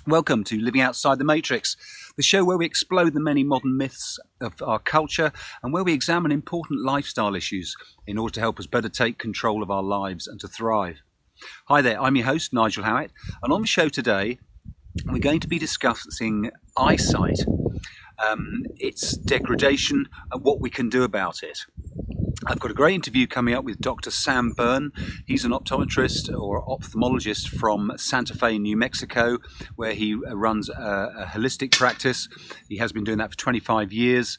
Welcome to Living Outside the Matrix, the show where we explode the many modern myths of our culture and where we examine important lifestyle issues in order to help us better take control of our lives and to thrive. Hi there, I'm your host, Nigel Howitt, and on the show today, we're going to be discussing eyesight, its degradation and what we can do about it. I've got a great interview coming up with Dr. Sam Berne. He's an optometrist or ophthalmologist from Santa Fe, New Mexico, where he runs a holistic practice. He has been doing that for 25 years.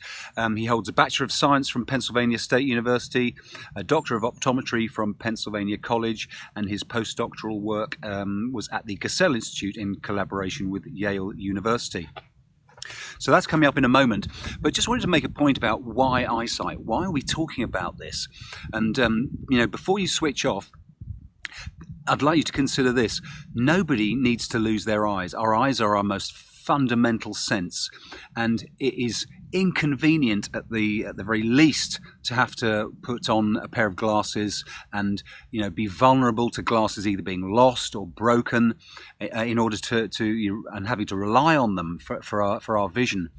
He holds a Bachelor of Science from Pennsylvania State University, a Doctor of Optometry from Pennsylvania College, and his postdoctoral work was at the Gesell Institute in collaboration with Yale University. So that's coming up in a moment, but just wanted to make a point about why eyesight. Why are we talking about this? And, before you switch off, I'd like you to consider this. Nobody needs to lose their eyes. Our eyes are our most fundamental sense, and it is inconvenient at the very least to have to put on a pair of glasses and be vulnerable to glasses either being lost or broken in order to and having to rely on them for our vision.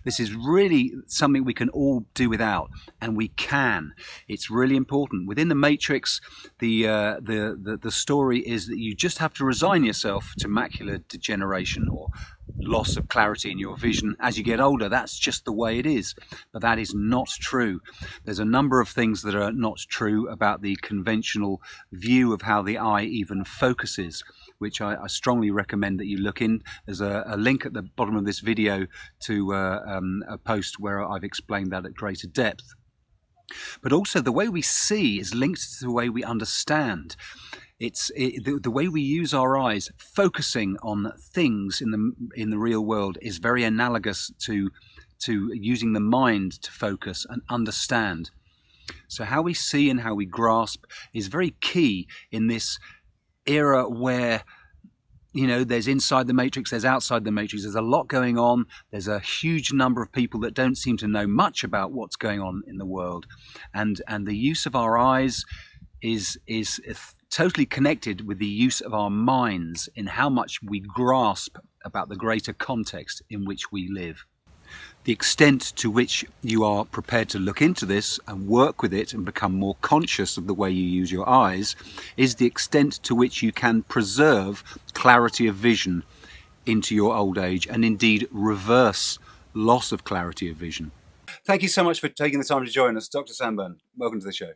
This is really something we can all do without, and we can. It's really important. Within the Matrix, the story is that you just have to resign yourself to macular degeneration or loss of clarity in your vision as you get older. That's just the way it is, but that is not true. There's a number of things that are not true about the conventional view of how the eye even focuses, which I strongly recommend that you look in. There's a link at the bottom of this video to a post where I've explained that at greater depth. But also the way we see is linked to the way we understand. The way we use our eyes, focusing on things in the real world, is very analogous to using the mind to focus and understand. So how we see and how we grasp is very key in this era where there's inside the matrix, there's outside the matrix. There's a lot going on. There's a huge number of people that don't seem to know much about what's going on in the world, and the use of our eyes is totally connected with the use of our minds in how much we grasp about the greater context in which we live. The extent to which you are prepared to look into this and work with it and become more conscious of the way you use your eyes is the extent to which you can preserve clarity of vision into your old age and indeed reverse loss of clarity of vision. Thank you so much for taking the time to join us, Dr. Sam Berne. Welcome to the show.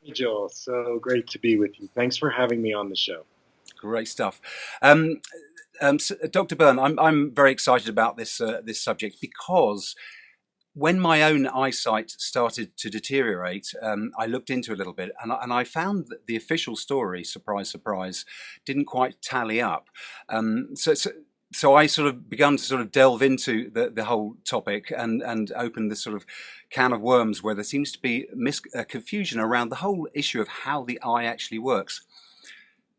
Nigel, so great to be with you. Thanks for having me on the show. Great stuff. Dr. Berne, I'm very excited about this subject because when my own eyesight started to deteriorate, I looked into it a little bit and I found that the official story, surprise, surprise, didn't quite tally up. So I sort of began to sort of delve into the whole topic and open this sort of can of worms where there seems to be confusion around the whole issue of how the eye actually works.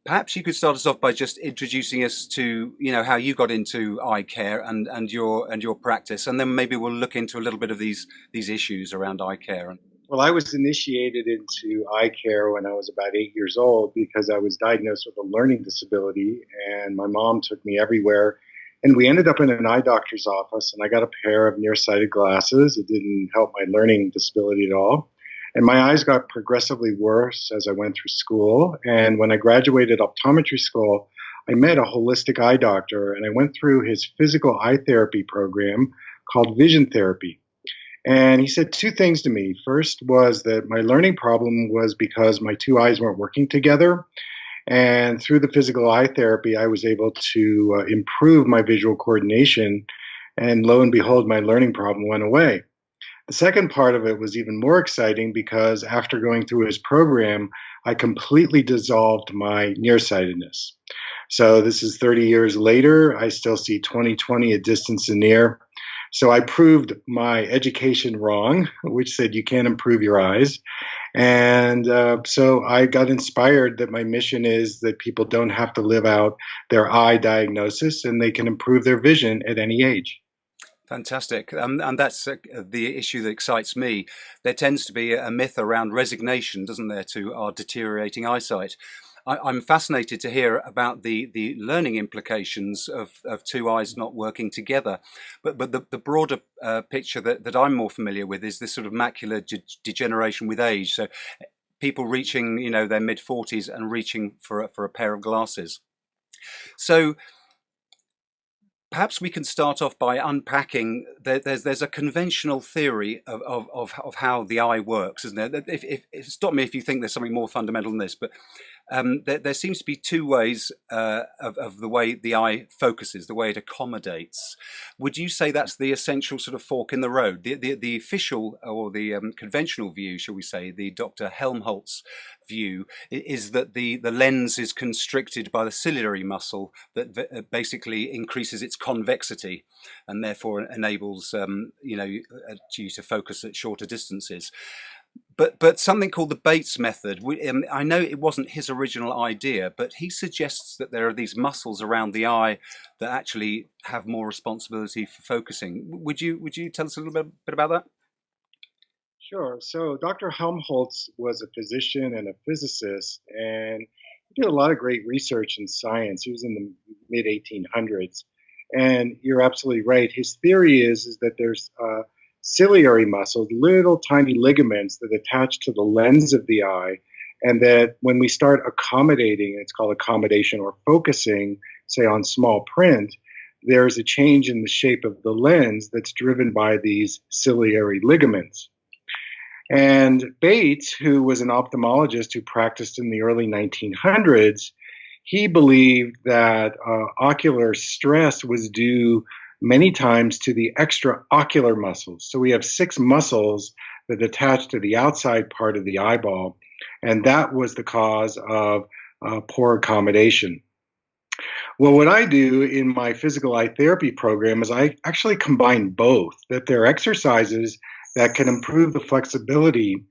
Perhaps you could start us off by just introducing us to, how you got into eye care and your practice, and then maybe we'll look into a little bit of these issues around eye care. Well, I was initiated into eye care when I was about 8 years old because I was diagnosed with a learning disability, and my mom took me everywhere. And we ended up in an eye doctor's office, and I got a pair of nearsighted glasses. It didn't help my learning disability at all. And my eyes got progressively worse as I went through school. And when I graduated optometry school, I met a holistic eye doctor, and I went through his physical eye therapy program called vision therapy. And he said two things to me. First was that my learning problem was because my two eyes weren't working together. And through the physical eye therapy, I was able to improve my visual coordination. And lo and behold, my learning problem went away. The second part of it was even more exciting because after going through his program, I completely dissolved my nearsightedness. So this is 30 years later. I still see 20/20 at distance and near. So I proved my education wrong, which said you can't improve your eyes. And so I got inspired that my mission is that people don't have to live out their eye diagnosis and they can improve their vision at any age. Fantastic. And that's the issue that excites me. There tends to be a myth around resignation, doesn't there, to our deteriorating eyesight. I'm fascinated to hear about the learning implications of two eyes not working together. But the broader picture that I'm more familiar with is this sort of macular degeneration with age. So people reaching, their mid-40s and reaching for a pair of glasses. So perhaps we can start off by unpacking. There's a conventional theory of how the eye works, isn't there? If stop me if you think there's something more fundamental than this, but there seems to be two ways of the way the eye focuses, the way it accommodates. Would you say that's the essential sort of fork in the road? The official or the conventional view, shall we say, the Dr. Helmholtz view, is that the lens is constricted by the ciliary muscle that basically increases its convexity and therefore enables you to focus at shorter distances. But something called the Bates method, I know it wasn't his original idea, but he suggests that there are these muscles around the eye that actually have more responsibility for focusing. Would you tell us a little bit about that? Sure. So Dr. Helmholtz was a physician and a physicist, and he did a lot of great research in science. He was in the mid 1800s, and you're absolutely right. His theory is that there's ciliary muscles, little tiny ligaments that attach to the lens of the eye, and that when we start accommodating, it's called accommodation or focusing, say on small print, there's a change in the shape of the lens that's driven by these ciliary ligaments. And Bates, who was an ophthalmologist who practiced in the early 1900s, he believed that ocular stress was due many times to the extraocular muscles. So we have 6 muscles that attach to the outside part of the eyeball, and that was the cause of poor accommodation. Well, what I do in my physical eye therapy program is I actually combine both, that there are exercises that can improve the flexibility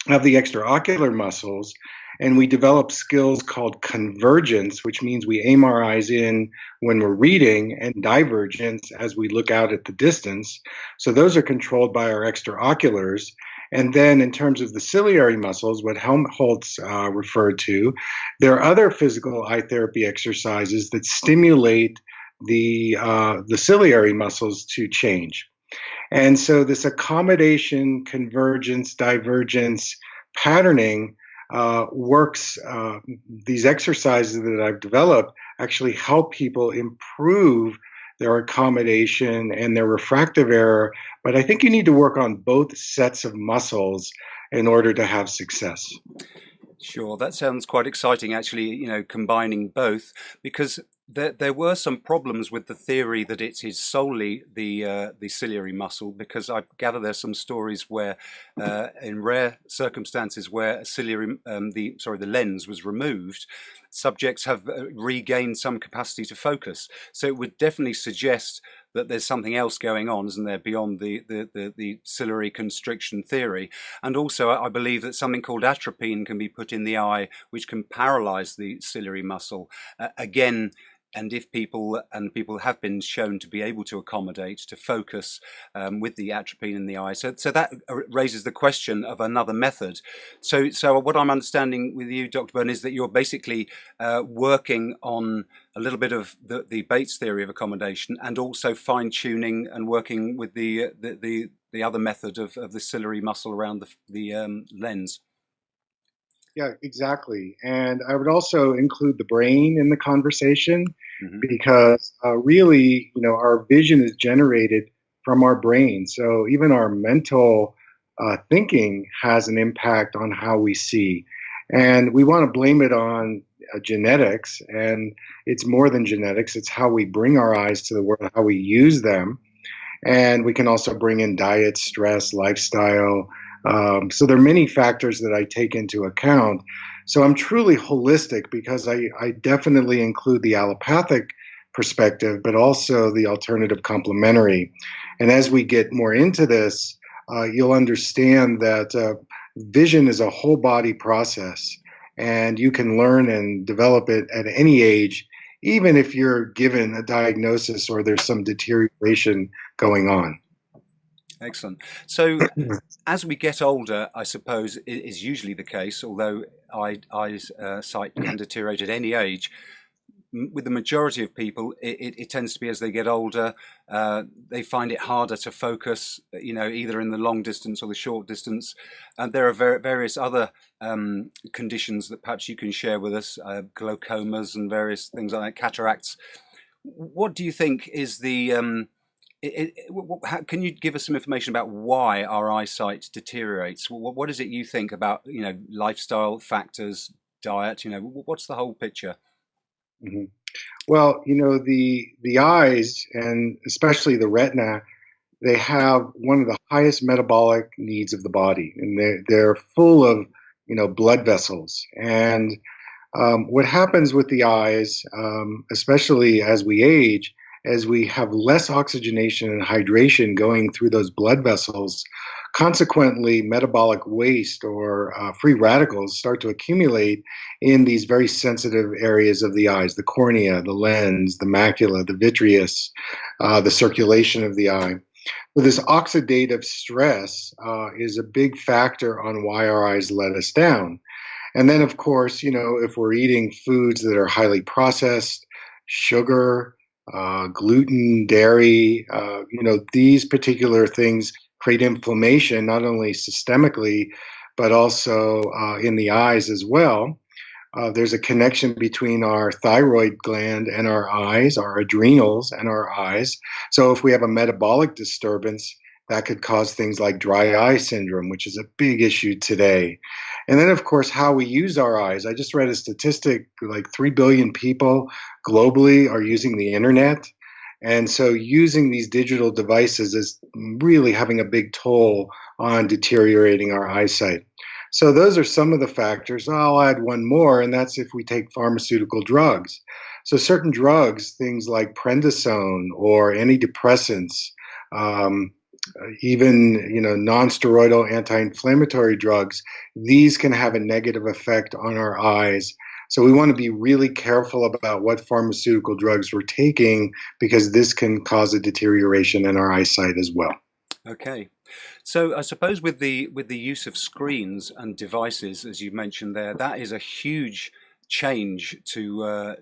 of the extraocular muscles. And we develop skills called convergence, which means we aim our eyes in when we're reading, and divergence as we look out at the distance. So those are controlled by our extraoculars. And then in terms of the ciliary muscles, what Helmholtz referred to, there are other physical eye therapy exercises that stimulate the ciliary muscles to change. And so this accommodation, convergence, divergence, patterning works. These exercises that I've developed actually help people improve their accommodation and their refractive error. But I think you need to work on both sets of muscles in order to have success. Sure, that sounds quite exciting, actually, combining both, because there were some problems with the theory that it is solely the ciliary muscle, because I gather there's some stories where, in rare circumstances where the lens was removed, subjects have regained some capacity to focus. So it would definitely suggest that there's something else going on, isn't there, beyond the ciliary constriction theory. And also, I believe that something called atropine can be put in the eye, which can paralyze the ciliary muscle. Again, and if people have been shown to be able to accommodate, to focus with the atropine in the eye. So that raises the question of another method. So what I'm understanding with you, Dr. Berne, is that you're basically working on a little bit of the Bates theory of accommodation, and also fine-tuning and working with the other method of the ciliary muscle around the lens. Yeah, exactly. And I would also include the brain in the conversation, because really, our vision is generated from our brain. So even our mental thinking has an impact on how we see. And we want to blame it on genetics, and it's more than genetics. It's how we bring our eyes to the world, how we use them. And we can also bring in diet, stress, lifestyle. So there are many factors that I take into account. So I'm truly holistic, because I definitely include the allopathic perspective, but also the alternative complementary. And as we get more into this, you'll understand that vision is a whole body process, and you can learn and develop it at any age, even if you're given a diagnosis or there's some deterioration going on. Excellent. So, as we get older, I suppose is usually the case, although eyesight can deteriorate at any age. With the majority of people, it tends to be as they get older, they find it harder to focus, either in the long distance or the short distance. And there are various other conditions that perhaps you can share with us, glaucomas and various things like that, cataracts. What do you think is the can you give us some information about why our eyesight deteriorates? What is it you think about, lifestyle factors, diet, what's the whole picture? Mhm. Well, the eyes, and especially the retina, they have one of the highest metabolic needs of the body, and they're full of blood vessels. And what happens with the eyes, especially as we age, as we have less oxygenation and hydration going through those blood vessels, consequently, metabolic waste or free radicals start to accumulate in these very sensitive areas of the eyes: the cornea, the lens, the macula, the vitreous, the circulation of the eye. So this oxidative stress is a big factor on why our eyes let us down. And then, of course, if we're eating foods that are highly processed, sugar, gluten, dairy, these particular things create inflammation, not only systemically, but also in the eyes as well. There's a connection between our thyroid gland and our eyes, our adrenals and our eyes. So if we have a metabolic disturbance, that could cause things like dry eye syndrome, which is a big issue today. And then, of course, how we use our eyes. I just read a statistic, like 3 billion people globally are using the internet. And so using these digital devices is really having a big toll on deteriorating our eyesight. So those are some of the factors. I'll add one more, and that's if we take pharmaceutical drugs. So certain drugs, things like prednisone or antidepressants, even non-steroidal anti-inflammatory drugs, these can have a negative effect on our eyes. So we want to be really careful about what pharmaceutical drugs we're taking, because this can cause a deterioration in our eyesight as well. Okay. So I suppose with the use of screens and devices, as you mentioned there, that is a huge change to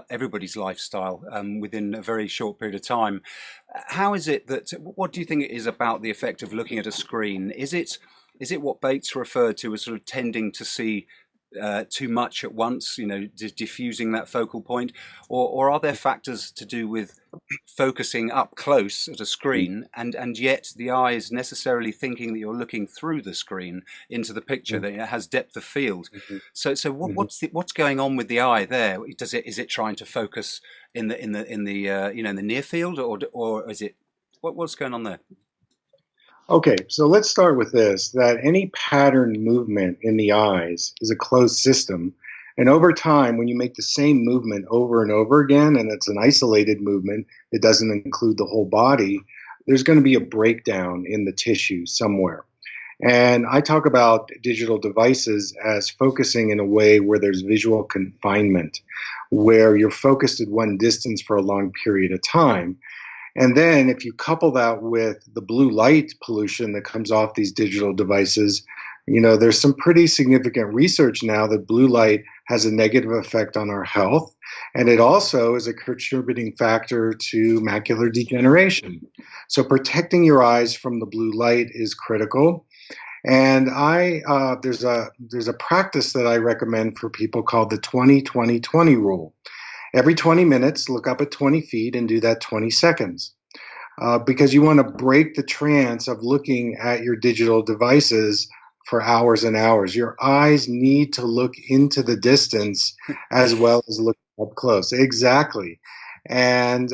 everybody's lifestyle within a very short period of time. How is it that? What do you think it is about the effect of looking at a screen? Is it what Bates referred to as sort of tending to see too much at once, diffusing that focal point, or are there factors to do with focusing up close at a screen and yet the eye is necessarily thinking that you're looking through the screen into the picture, that it has depth of field? So what's going on with the eye there? Is it trying to focus in the near field, or is it what's going on there? Okay, so let's start with this, that any pattern movement in the eyes is a closed system. And over time, when you make the same movement over and over again, and it's an isolated movement, it doesn't include the whole body, there's going to be a breakdown in the tissue somewhere. And I talk about digital devices as focusing in a way where there's visual confinement, where you're focused at one distance for a long period of time. And then if you couple that with the blue light pollution that comes off these digital devices, there's some pretty significant research now that blue light has a negative effect on our health. And it also is a contributing factor to macular degeneration. So protecting your eyes from the blue light is critical. And there's a practice that I recommend for people called the 20-20-20 rule. Every 20 minutes, look up at 20 feet and do that 20 seconds. Because you want to break the trance of looking at your digital devices for hours and hours. Your eyes need to look into the distance as well as look up close. Exactly. And,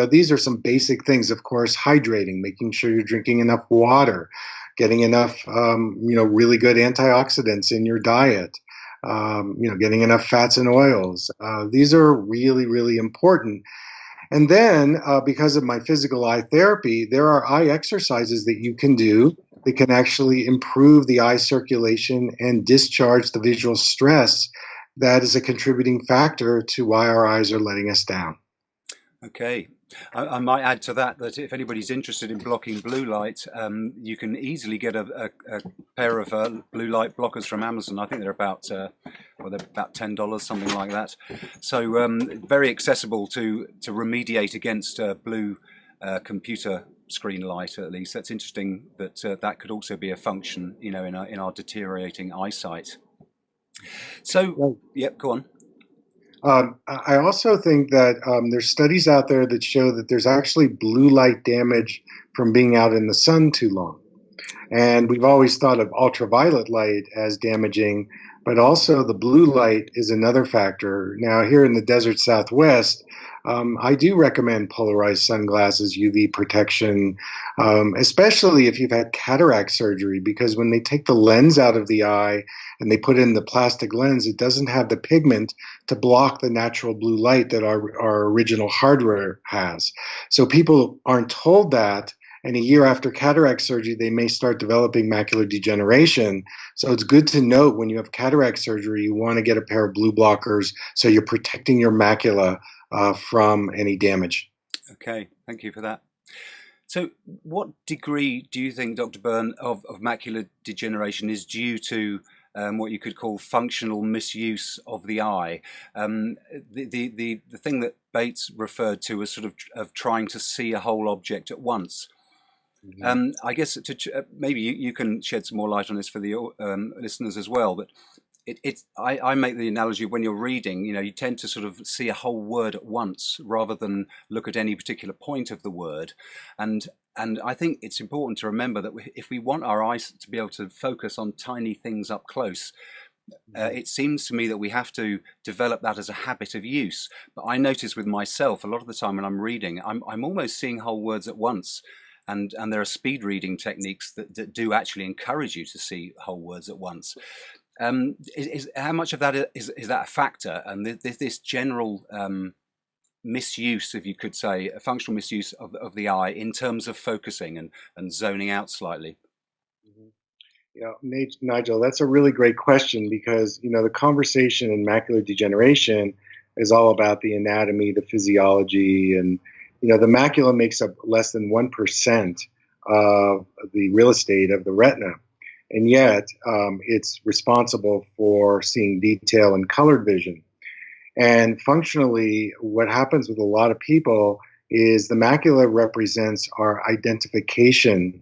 these are some basic things. Of course, hydrating, making sure you're drinking enough water, getting enough, really good antioxidants in your diet. Getting enough fats and oils. These are really, really important. And then, because of my physical eye therapy, there are eye exercises that you can do that can actually improve the eye circulation and discharge the visual stress that is a contributing factor to why our eyes are letting us down. Okay. I might add to that if anybody's interested in blocking blue light, you can easily get a pair of blue light blockers from Amazon. I think they're about they're about $10, something like that. So very accessible to remediate against blue computer screen light. At least that's interesting. That could also be a function, in our deteriorating eyesight. So, Right. yep, go on. I also think that there's studies out there that show that there's actually blue light damage from being out in the sun too long. And we've always thought of ultraviolet light as damaging, but also the blue light is another factor. Now, here in the desert Southwest, I do recommend polarized sunglasses, UV protection, especially if you've had cataract surgery, because when they take the lens out of the eye and they put in the plastic lens, it doesn't have the pigment to block the natural blue light that our original hardware has. So people aren't told that. And a year after cataract surgery, they may start developing macular degeneration. So it's good to note when you have cataract surgery, you want to get a pair of blue blockers so you're protecting your macula from any damage. Okay, thank you for that. So what degree do you think, Dr. Berne, of macular degeneration is due to what you could call functional misuse of the eye? The thing that Bates referred to as sort of trying to see a whole object at once. Mhm. I guess maybe you can shed some more light on this for the listeners as well. But I make the analogy when you're reading, you tend to sort of see a whole word at once rather than look at any particular point of the word. And I think it's important to remember that if we want our eyes to be able to focus on tiny things up close, it seems to me that we have to develop that as a habit of use. But I notice with myself, a lot of the time when I'm reading, I'm almost seeing whole words at once. And there are speed reading techniques that do actually encourage you to see whole words at once. How much of that is that a factor? And this general misuse, if you could say, a functional misuse of the eye in terms of focusing and zoning out slightly. Yeah, Nigel, that's a really great question because, the conversation in macular degeneration is all about the anatomy, the physiology, and, the macula makes up less than 1% of the real estate of the retina. And yet, it's responsible for seeing detail and colored vision. And functionally, what happens with a lot of people is the macula represents our identification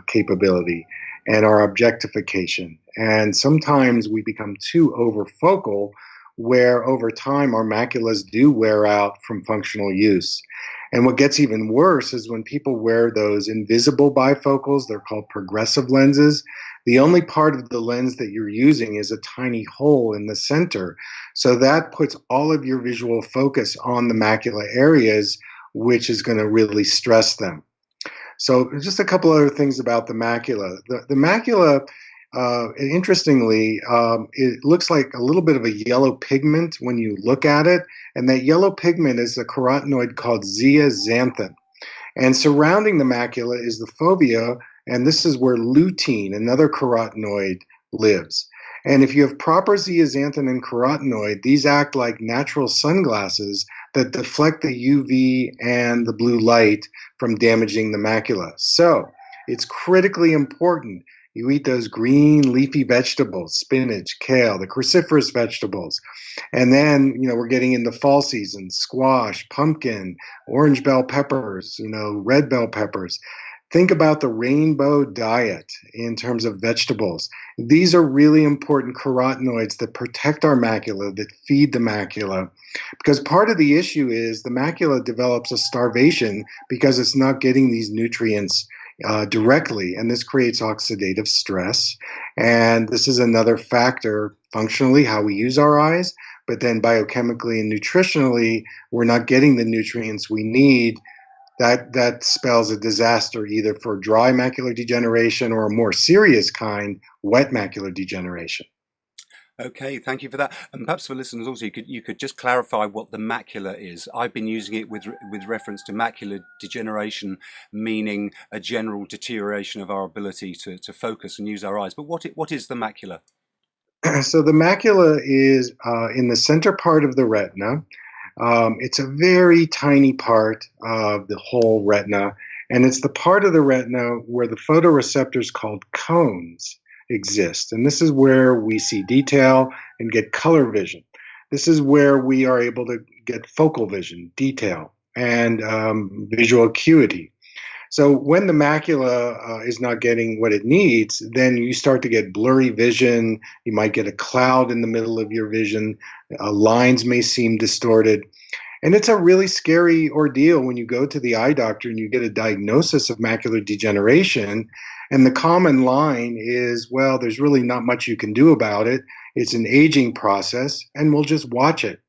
capability and our objectification. And sometimes we become too overfocal, where over time our maculas do wear out from functional use. And what gets even worse is when people wear those invisible bifocals, they're called progressive lenses. The only part of the lens that you're using is a tiny hole in the center. So that puts all of your visual focus on the macula areas, which is going to really stress them. So just a couple other things about the macula. The macula, interestingly, it looks like a little bit of a yellow pigment when you look at it. And that yellow pigment is a carotenoid called zeaxanthin. And surrounding the macula is the fovea, and this is where lutein, another carotenoid, lives. And if you have proper zeaxanthin and carotenoid, these act like natural sunglasses that deflect the UV and the blue light from damaging the macula. So it's critically important you eat those green leafy vegetables, spinach, kale, the cruciferous vegetables. And then, we're getting into fall season, squash, pumpkin, orange bell peppers, red bell peppers. Think about the rainbow diet in terms of vegetables. These are really important carotenoids that protect our macula, that feed the macula. Because part of the issue is the macula develops a starvation because it's not getting these nutrients directly, and this creates oxidative stress. And this is another factor, functionally, how we use our eyes, but then biochemically and nutritionally, we're not getting the nutrients we need. That spells a disaster either for dry macular degeneration or a more serious kind, wet macular degeneration. Okay, thank you for that. And perhaps for listeners also, you could just clarify what the macula is. I've been using it with reference to macular degeneration, meaning a general deterioration of our ability to focus and use our eyes. But what is the macula? So the macula is in the center part of the retina. It's a very tiny part of the whole retina, and it's the part of the retina where the photoreceptors called cones exist. And this is where we see detail and get color vision. This is where we are able to get focal vision, detail, and visual acuity. So when the macula is not getting what it needs, then you start to get blurry vision. You might get a cloud in the middle of your vision. Lines may seem distorted. And it's a really scary ordeal when you go to the eye doctor and you get a diagnosis of macular degeneration. And the common line is, well, there's really not much you can do about it. It's an aging process, and we'll just watch it.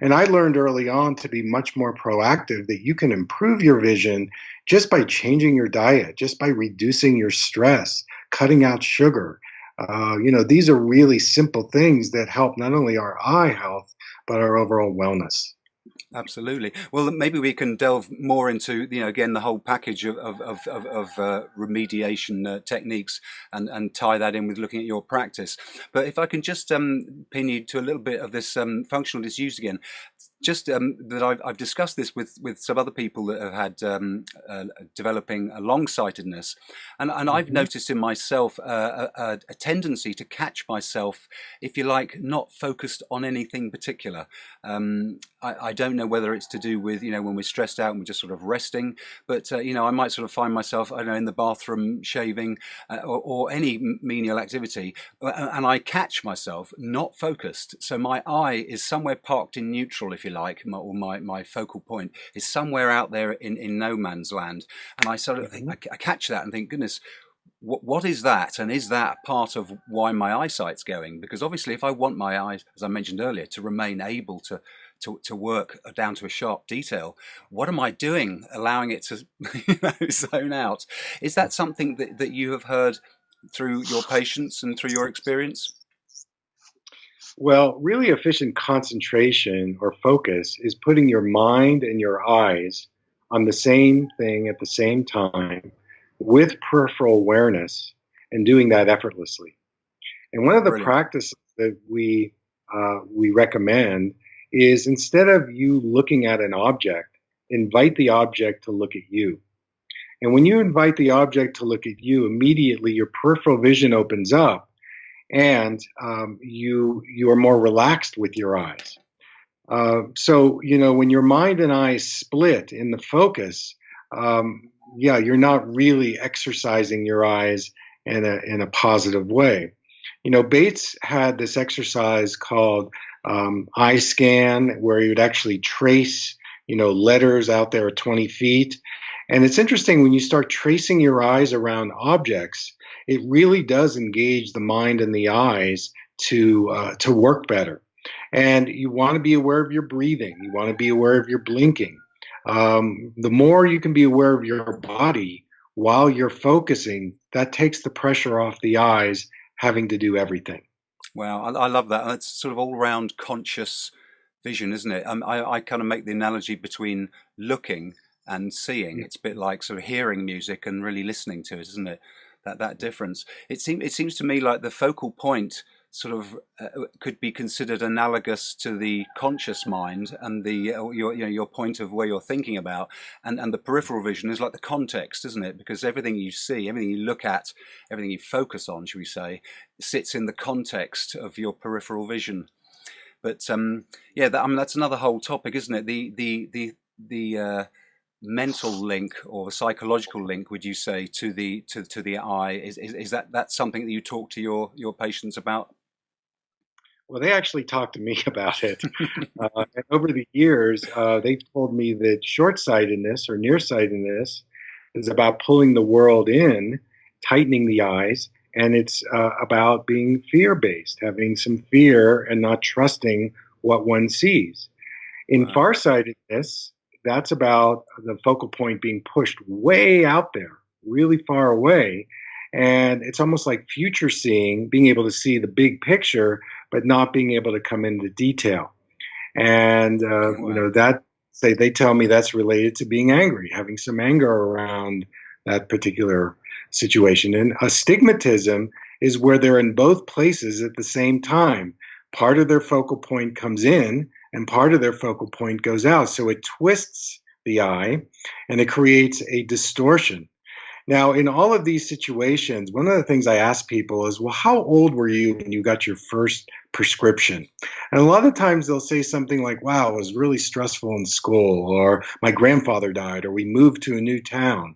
And I learned early on to be much more proactive, that you can improve your vision just by changing your diet, just by reducing your stress, cutting out sugar. These are really simple things that help not only our eye health, but our overall wellness. Absolutely. Well, maybe we can delve more into, again, the whole package of remediation techniques and tie that in with looking at your practice. But if I can just pin you to a little bit of this functional disuse again. Just that I've discussed this with some other people that have had developing a long-sightedness, and I've noticed in myself a tendency to catch myself, if you like, not focused on anything particular. I don't know whether it's to do with, when we're stressed out and we're just sort of resting, but I might sort of find myself, I don't know, in the bathroom shaving or any menial activity, and I catch myself not focused. So my eye is somewhere parked in neutral, if you like, or my focal point is somewhere out there in no man's land, and I sort of I catch that and think, goodness, what is that, and is that part of why my eyesight's going? Because obviously, if I want my eyes, as I mentioned earlier, to remain able to work down to a sharp detail, what am I doing, allowing it to zone out? Is that something that you have heard through your patients and through your experience? Well, really efficient concentration or focus is putting your mind and your eyes on the same thing at the same time with peripheral awareness, and doing that effortlessly. And one of the practices that we recommend is, instead of you looking at an object, invite the object to look at you. And when you invite the object to look at you, immediately your peripheral vision opens up, and you are more relaxed with your eyes. So when your mind and eyes split in the focus, you're not really exercising your eyes in a positive way. Bates had this exercise called eye scan, where you would actually trace letters out there at 20 feet. And it's interesting, when you start tracing your eyes around objects, it really does engage the mind and the eyes to work better. And you want to be aware of your breathing. You want to be aware of your blinking. The more you can be aware of your body while you're focusing, that takes the pressure off the eyes having to do everything. Wow, I love that. It's sort of all-round conscious vision, isn't it? I kind of make the analogy between looking and seeing. It's a bit like sort of hearing music and really listening to it, isn't it? That difference. It seems to me like the focal point sort of could be considered analogous to the conscious mind, and your point of where you're thinking about, and the peripheral vision is like the context, isn't it? Because everything you see, everything you look at, everything you focus on, should we say, sits in the context of your peripheral vision. But that's another whole topic, isn't it? The mental link or the psychological link, would you say, to the eye, is that something that you talk to your patients about? Well, they actually talk to me about it. And over the years, they've told me that short-sightedness or nearsightedness is about pulling the world in, tightening the eyes, and it's about being fear-based, having some fear and not trusting what one sees. In farsightedness, that's about the focal point being pushed way out there, really far away. And it's almost like future seeing, being able to see the big picture, but not being able to come into detail. And, they tell me that's related to being angry, having some anger around that particular situation. And astigmatism is where they're in both places at the same time. Part of their focal point comes in, and part of their focal point goes out. So it twists the eye and it creates a distortion. Now, in all of these situations, one of the things I ask people is, well, how old were you when you got your first prescription? And a lot of times they'll say something like, wow, it was really stressful in school, or my grandfather died, or we moved to a new town.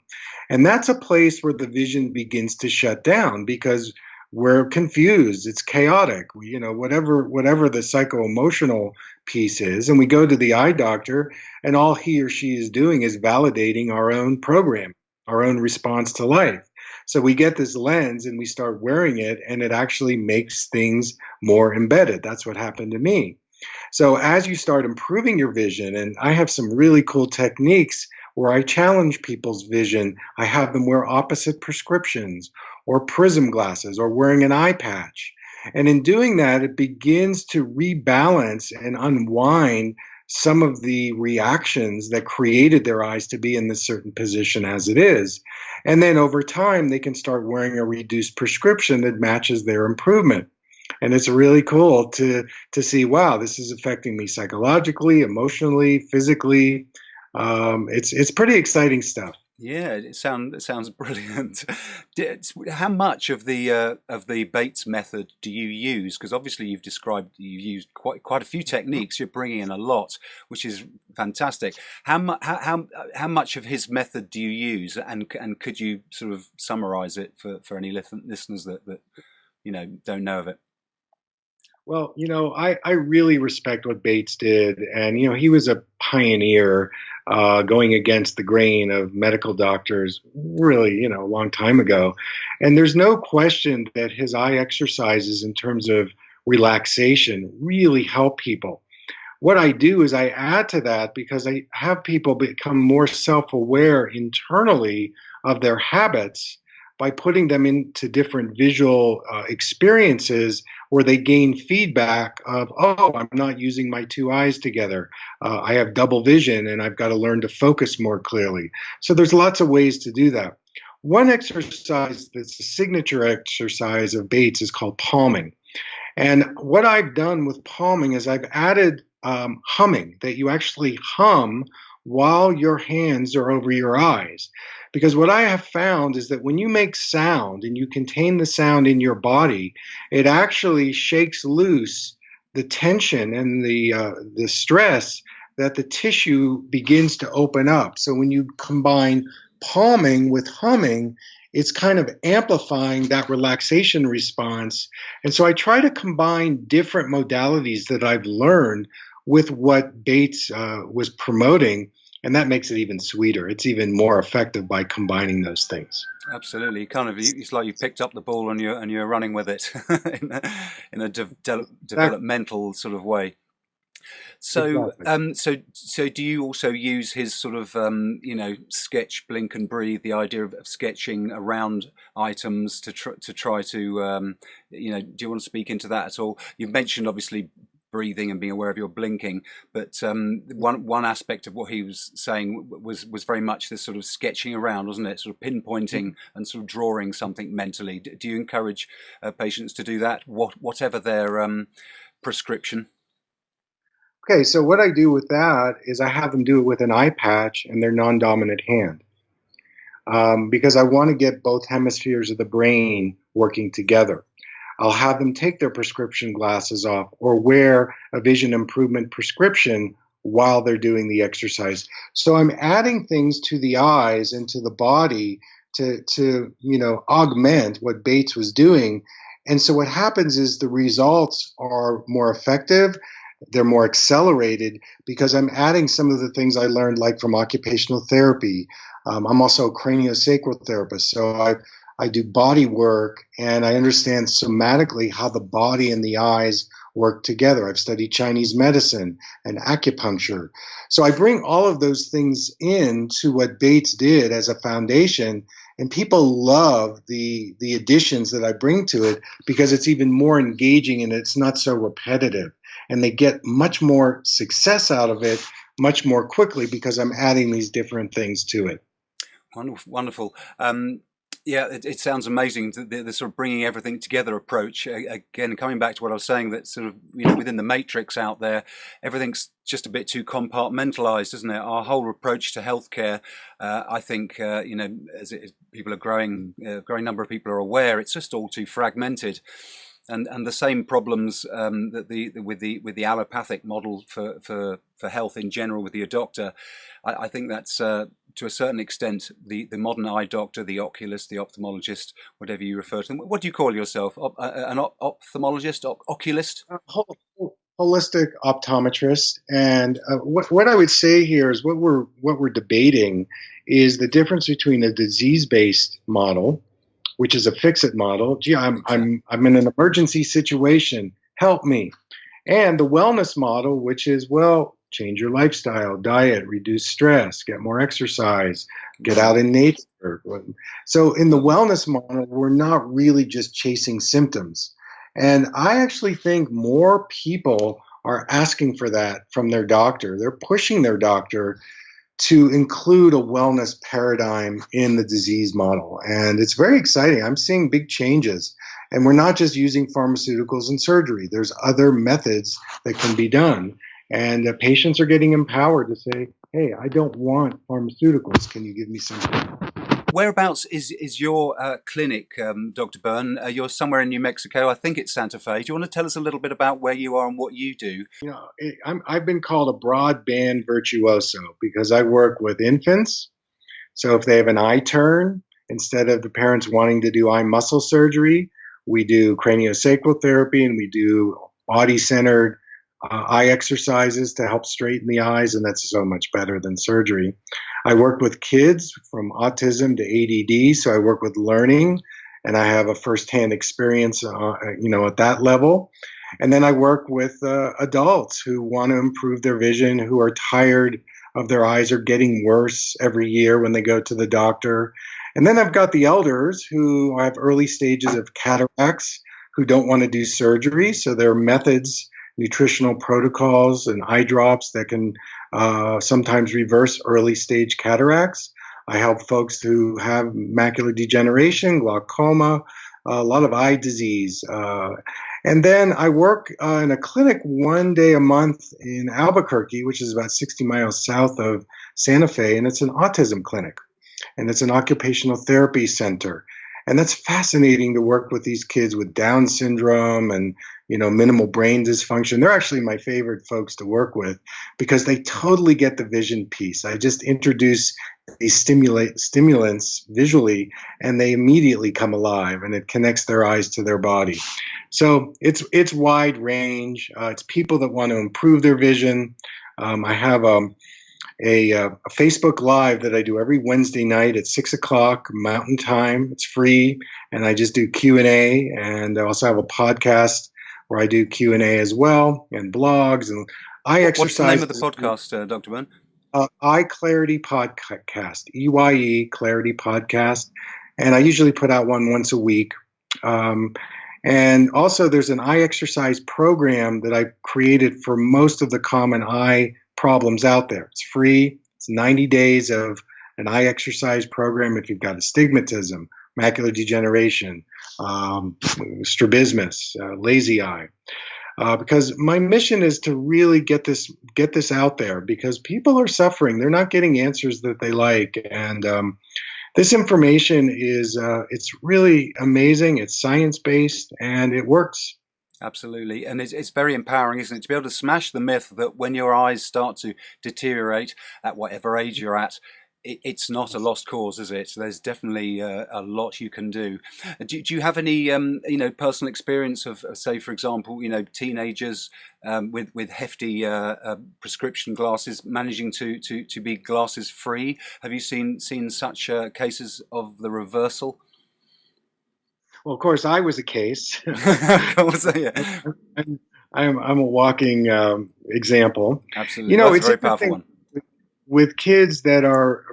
And that's a place where the vision begins to shut down because we're confused. It's chaotic. Whatever the psycho-emotional piece is, and we go to the eye doctor, and all he or she is doing is validating our own program, our own response to life. So we get this lens and we start wearing it, and it actually makes things more embedded. That's what happened to me. So as you start improving your vision, and I have some really cool techniques where I challenge people's vision. I have them wear opposite prescriptions or prism glasses or wearing an eye patch. And in doing that, it begins to rebalance and unwind some of the reactions that created their eyes to be in this certain position as it is. And then over time, they can start wearing a reduced prescription that matches their improvement. And it's really cool to see, wow, this is affecting me psychologically, emotionally, physically. It's pretty exciting stuff. Yeah, it sounds brilliant. How much of the Bates method do you use? Because obviously you've used quite a few techniques. You're bringing in a lot, which is fantastic. How much of his method do you use? And could you sort of summarize it for any listeners that don't know of it? Well, I really respect what Bates did. And, he was a pioneer going against the grain of medical doctors really, a long time ago. And there's no question that his eye exercises in terms of relaxation really help people. What I do is I add to that because I have people become more self-aware internally of their habits by putting them into different visual experiences where they gain feedback of, oh, I'm not using my two eyes together. I have double vision and I've got to learn to focus more clearly. So there's lots of ways to do that. One exercise that's a signature exercise of Bates is called palming. And what I've done with palming is I've added humming, that you actually hum while your hands are over your eyes. Because what I have found is that when you make sound and you contain the sound in your body, it actually shakes loose the tension and the stress that the tissue begins to open up. So when you combine palming with humming, it's kind of amplifying that relaxation response. And so I try to combine different modalities that I've learned with what Bates was promoting. And that makes it even sweeter. It's even more effective by combining those things. Absolutely, it's like you picked up the ball and you're running with it in a developmental sort of way. So, Exactly. so do you also use his sort of sketch, blink and breathe? The idea of sketching around items to try to do you want to speak into that at all? You've mentioned obviously breathing and being aware of your blinking, but one aspect of what he was saying was very much this sort of sketching around, wasn't it? Sort of pinpointing and sort of drawing something mentally. Do you encourage patients to do that, whatever their prescription? Okay, so what I do with that is I have them do it with an eye patch and their non-dominant hand. Because I want to get both hemispheres of the brain working together. I'll have them take their prescription glasses off or wear a vision improvement prescription while they're doing the exercise. So I'm adding things to the eyes and to the body to augment what Bates was doing. And so what happens is the results are more effective. They're more accelerated because I'm adding some of the things I learned, like from occupational therapy. I'm also a craniosacral therapist, so I do body work and I understand somatically how the body and the eyes work together. I've studied Chinese medicine and acupuncture. So I bring all of those things into what Bates did as a foundation, and people love the additions that I bring to it because it's even more engaging and it's not so repetitive. And they get much more success out of it much more quickly because I'm adding these different things to it. Wonderful. Yeah, it sounds amazing. The sort of bringing everything together approach. Again, coming back to what I was saying, that sort of, within the matrix out there, everything's just a bit too compartmentalized, isn't it? Our whole approach to healthcare, I think, as people are growing, growing number of people are aware, it's just all too fragmented. And the same problems that with the allopathic model for health in general with your doctor, I think that's to a certain extent the modern eye doctor, the oculist, the ophthalmologist, whatever you refer to them. What do you call yourself? An ophthalmologist, oculist? Holistic optometrist. And what I would say here is what we're debating is the difference between a disease-based model, which is a fix-it model. Gee, I'm in an emergency situation. Help me. And the wellness model, which is, well, change your lifestyle, diet, reduce stress, get more exercise, get out in nature. So in the wellness model, we're not really just chasing symptoms. And I actually think more people are asking for that from their doctor. They're pushing their doctor to include a wellness paradigm in the disease model. And it's very exciting. I'm seeing big changes. And we're not just using pharmaceuticals and surgery. There's other methods that can be done. And patients are getting empowered to say, hey, I don't want pharmaceuticals. Can you give me something? Whereabouts is your clinic, Dr. Berne? You're somewhere in New Mexico. I think it's Santa Fe. Do you want to tell us a little bit about where you are and what you do? I've been called a broadband virtuoso because I work with infants. So if they have an eye turn, instead of the parents wanting to do eye muscle surgery, we do craniosacral therapy and we do body-centered eye exercises to help straighten the eyes, and that's so much better than surgery. I work with kids from autism to ADD, so I work with learning, and I have a firsthand experience, at that level. And then I work with adults who want to improve their vision, who are tired of their eyes are getting worse every year when they go to the doctor. And then I've got the elders who have early stages of cataracts, who don't want to do surgery, so there are methods, nutritional protocols and eye drops that can sometimes reverse early stage cataracts. I help folks who have macular degeneration, glaucoma, a lot of eye disease. And then I work in a clinic one day a month in Albuquerque, which is about 60 miles south of Santa Fe, and it's an autism clinic, and it's an occupational therapy center. And that's fascinating to work with these kids with Down syndrome and, minimal brain dysfunction. They're actually my favorite folks to work with because they totally get the vision piece. I just introduce these stimulants visually and they immediately come alive and it connects their eyes to their body. So it's wide range. It's people that want to improve their vision. I have a Facebook Live that I do every Wednesday night at 6:00 Mountain Time. It's free, and I just do Q&A, and I also have a podcast where I do Q&A as well, and blogs, and I exercise. What's the name of the podcast, Dr. Berne? Eye Clarity Podcast, EYE Clarity Podcast, and I usually put out one once a week. And also there's an eye exercise program that I created for most of the common eye problems out there. It's free. It's 90 days of an eye exercise program if you've got astigmatism, macular degeneration, strabismus, lazy eye. Because my mission is to really get this out there because people are suffering. They're not getting answers that they like. And this information is it's really amazing. It's science-based and it works. Absolutely. And it's very empowering, isn't it, to be able to smash the myth that when your eyes start to deteriorate at whatever age you're at, it's not a lost cause, is it? So there's definitely a lot you can do. Do you have any, personal experience of, say, for example, teenagers with hefty prescription glasses managing to be glasses free? Have you seen such cases of the reversal? Well, of course, I was a case. Of course, yeah. I'm a walking example. Absolutely, that's it's a very powerful one. With kids that are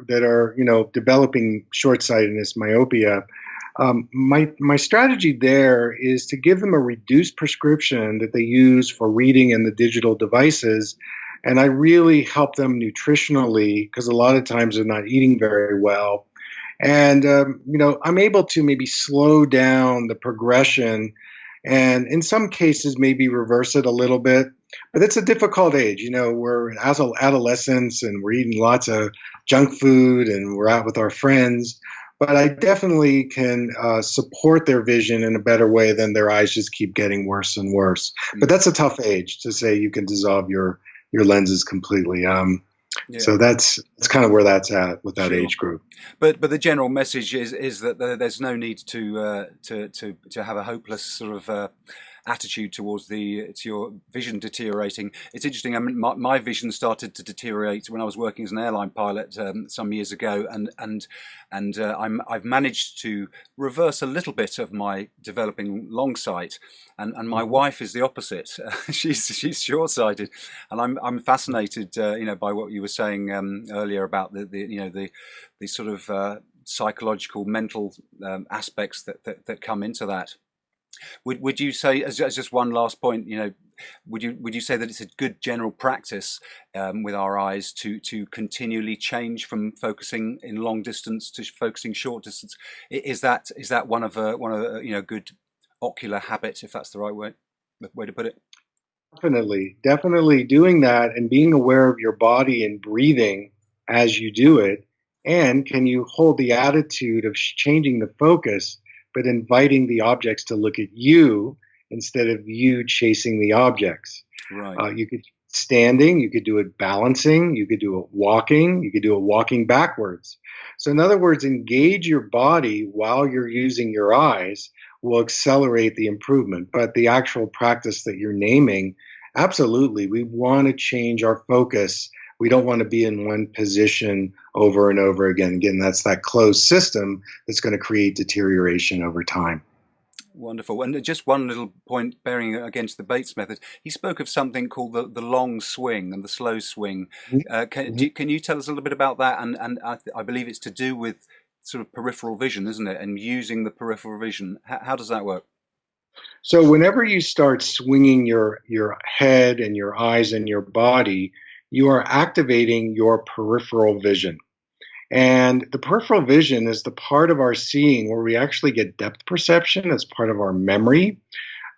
developing short-sightedness, myopia. My strategy there is to give them a reduced prescription that they use for reading in the digital devices, and I really help them nutritionally because a lot of times they're not eating very well. And, I'm able to maybe slow down the progression and in some cases maybe reverse it a little bit. But it's a difficult age. We're in adolescence and we're eating lots of junk food and we're out with our friends. But I definitely can support their vision in a better way than their eyes just keep getting worse and worse. But that's a tough age to say you can dissolve your lenses completely. So that's kind of where that's at with that age group. But the general message is that there's no need to have a hopeless sort of attitude towards to your vision deteriorating. It's interesting. I mean, my vision started to deteriorate when I was working as an airline pilot some years ago, and I've managed to reverse a little bit of my developing long sight, and my wife is the opposite. She's short-sighted, and I'm fascinated, by what you were saying earlier about the sort of psychological, mental aspects that come into that. Would you say, as just one last point, would you say that it's a good general practice with our eyes to continually change from focusing in long distance to focusing short distance? Is that one of a good ocular habit, if that's the right way to put it? Definitely doing that and being aware of your body and breathing as you do it. And can you hold the attitude of changing the focus, but inviting the objects to look at you instead of you chasing the objects? Right. You could standing, you could do it balancing, you could do it walking, you could do it walking backwards. So in other words, engage your body while you're using your eyes will accelerate the improvement. But the actual practice that you're naming, absolutely, we want to change our focus. We don't want to be in one position over and over again. Again, that's that closed system that's going to create deterioration over time. Wonderful. And just one little point bearing against the Bates method. He spoke of something called the long swing and the slow swing. Can you tell us a little bit about that? And I believe it's to do with sort of peripheral vision, isn't it? And using the peripheral vision. How does that work? So whenever you start swinging your head and your eyes and your body, you are activating your peripheral vision. And the peripheral vision is the part of our seeing where we actually get depth perception. It's part of our memory.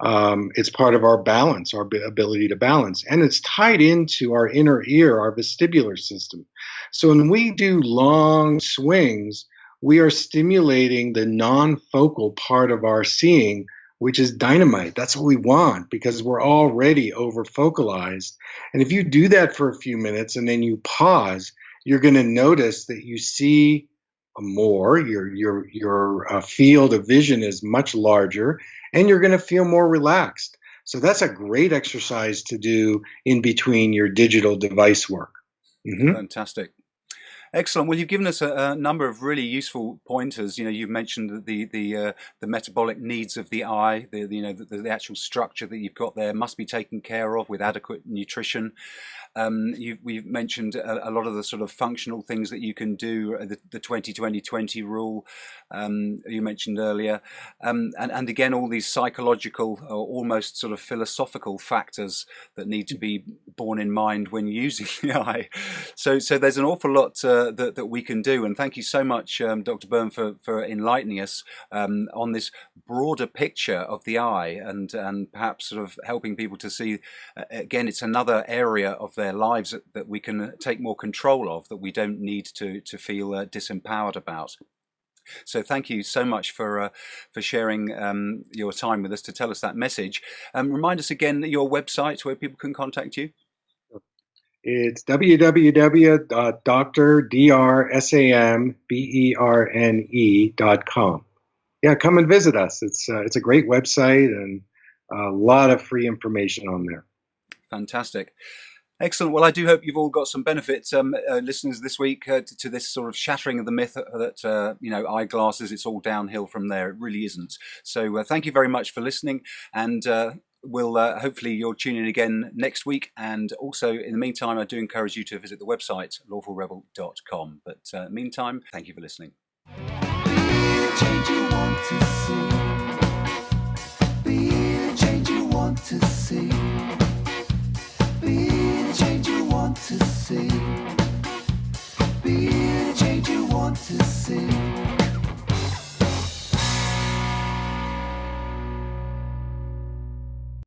It's part of our balance, our ability to balance. And it's tied into our inner ear, our vestibular system. So when we do long swings, we are stimulating the non-focal part of our seeing, which is dynamite. That's what we want because we're already over-focalized. And if you do that for a few minutes and then you pause, you're going to notice that you see more, your field of vision is much larger, and you're going to feel more relaxed. So that's a great exercise to do in between your digital device work. Mm-hmm. Fantastic. Excellent. Well, you've given us a number of really useful pointers. You've mentioned the metabolic needs of the eye. The actual structure that you've got there must be taken care of with adequate nutrition. We've mentioned a lot of the sort of functional things that you can do. The 20-20-20 rule you mentioned earlier, and again all these psychological or almost sort of philosophical factors that need to be borne in mind when using the eye. So there's an awful lot that we can do, and thank you so much, Dr. Berne, for enlightening us on this broader picture of the eye, and perhaps sort of helping people to see again it's another area of their lives that we can take more control of, that we don't need to feel disempowered about. So thank you so much for sharing your time with us to tell us that message. Remind us again your website where people can contact you. It's www.drsamberne.com. Yeah, come and visit us. It's a great website and a lot of free information on there. Fantastic. Excellent. Well, I do hope you've all got some benefits, listeners, this week to this sort of shattering of the myth that, eyeglasses, it's all downhill from there. It really isn't. So thank you very much for listening, and we'll hopefully you'll tune in again next week. And also, in the meantime, I do encourage you to visit the website, lawfulrebel.com. But meantime, thank you for listening. Be the change you want to see. Be the change you want to see. Be the change you want to see. Be the change you want to see.